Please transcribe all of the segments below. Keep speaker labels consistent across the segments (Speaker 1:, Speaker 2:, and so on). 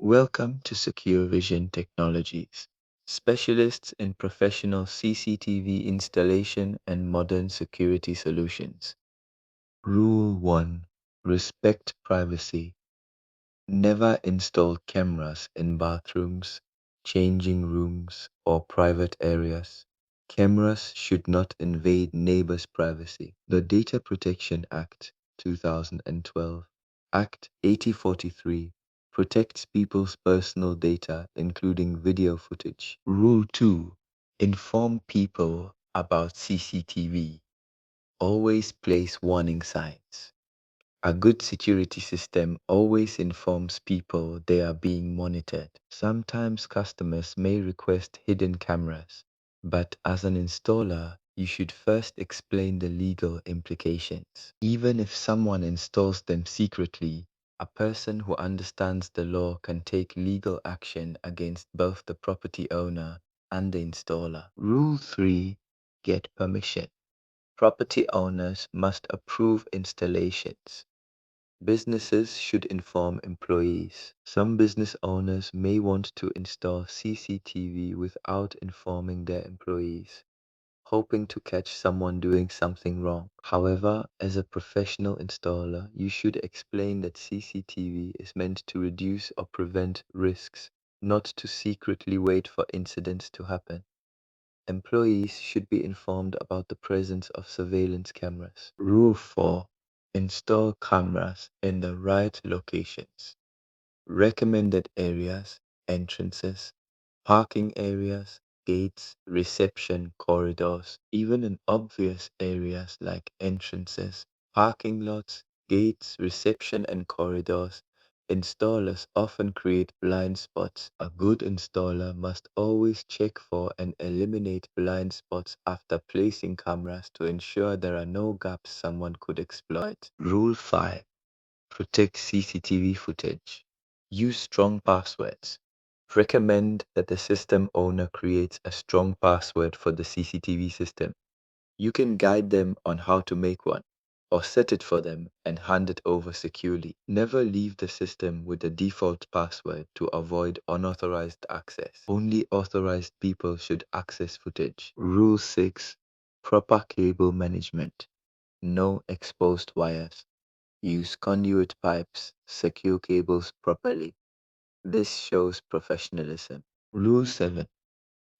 Speaker 1: Welcome to Securevision Technologies, specialists in professional CCTV installation and modern security solutions. Rule 1. Respect privacy. Never install cameras in bathrooms, changing rooms, or private areas. Cameras should not invade neighbors' privacy. The Data Protection Act 2012, Act 8043, protects people's personal data, including video footage. Rule 2. Inform people about CCTV. Always place warning signs. A good security system always informs people they are being monitored. Sometimes customers may request hidden cameras, but as an installer, you should first explain the legal implications. Even if someone installs them secretly, a person who understands the law can take legal action against both the property owner and the installer. Rule 3. Get permission. Property owners must approve installations. Businesses should inform employees. Some business owners may want to install CCTV without informing their employees, hoping to catch someone doing something wrong. However, as a professional installer, you should explain that CCTV is meant to reduce or prevent risks, not to secretly wait for incidents to happen. Employees should be informed about the presence of surveillance cameras. Rule 4. Install cameras in the right locations. Recommended areas, entrances, parking areas, gates, reception corridors, even in obvious areas like entrances, parking lots, gates, reception and corridors. Installers often create blind spots. A good installer must always check for and eliminate blind spots after placing cameras to ensure there are no gaps someone could exploit. Rule 5. Protect CCTV footage. Use strong passwords. Recommend that the system owner creates a strong password for the CCTV system. You can guide them on how to make one, or set it for them and hand it over securely. Never leave the system with the default password to avoid unauthorized access. Only authorized people should access footage. Rule 6. Proper cable management. No exposed wires. Use conduit pipes, secure cables properly. This shows professionalism. Rule 7.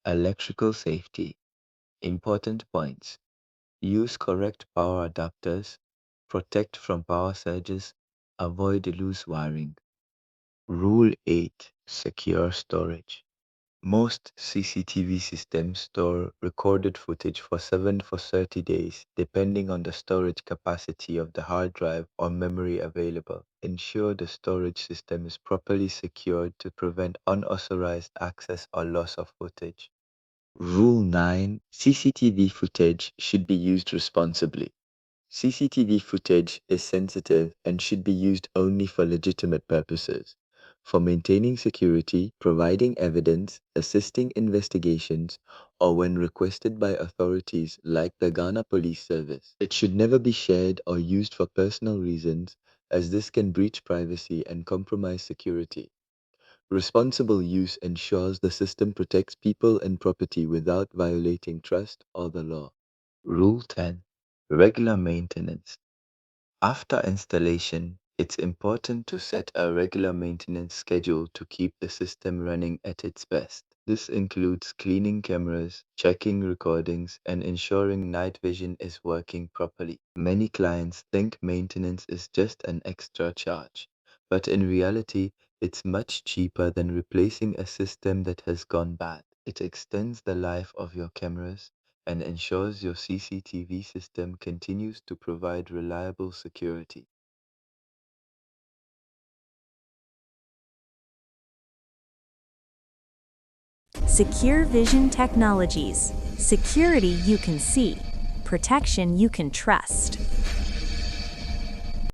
Speaker 1: Electrical safety. Important points. Use correct power adapters. Protect from power surges. Avoid loose wiring. Rule 8. Secure storage. Most CCTV systems store recorded footage for 30 days, depending on the storage capacity of the hard drive or memory available. Ensure the storage system is properly secured to prevent unauthorized access or loss of footage. Rule 9. CCTV footage should be used responsibly. CCTV footage is sensitive and should be used only for legitimate purposes, for maintaining security, providing evidence, assisting investigations, or when requested by authorities like the Ghana Police Service. It should never be shared or used for personal reasons, as this can breach privacy and compromise security. Responsible use ensures the system protects people and property without violating trust or the law. Rule 10. Regular maintenance. After installation, it's important to set a regular maintenance schedule to keep the system running at its best. This includes cleaning cameras, checking recordings, and ensuring night vision is working properly. Many clients think maintenance is just an extra charge, but in reality, it's much cheaper than replacing a system that has gone bad. It extends the life of your cameras and ensures your CCTV system continues to provide reliable security.
Speaker 2: Securevision Technologies. Security you can see. Protection you can trust.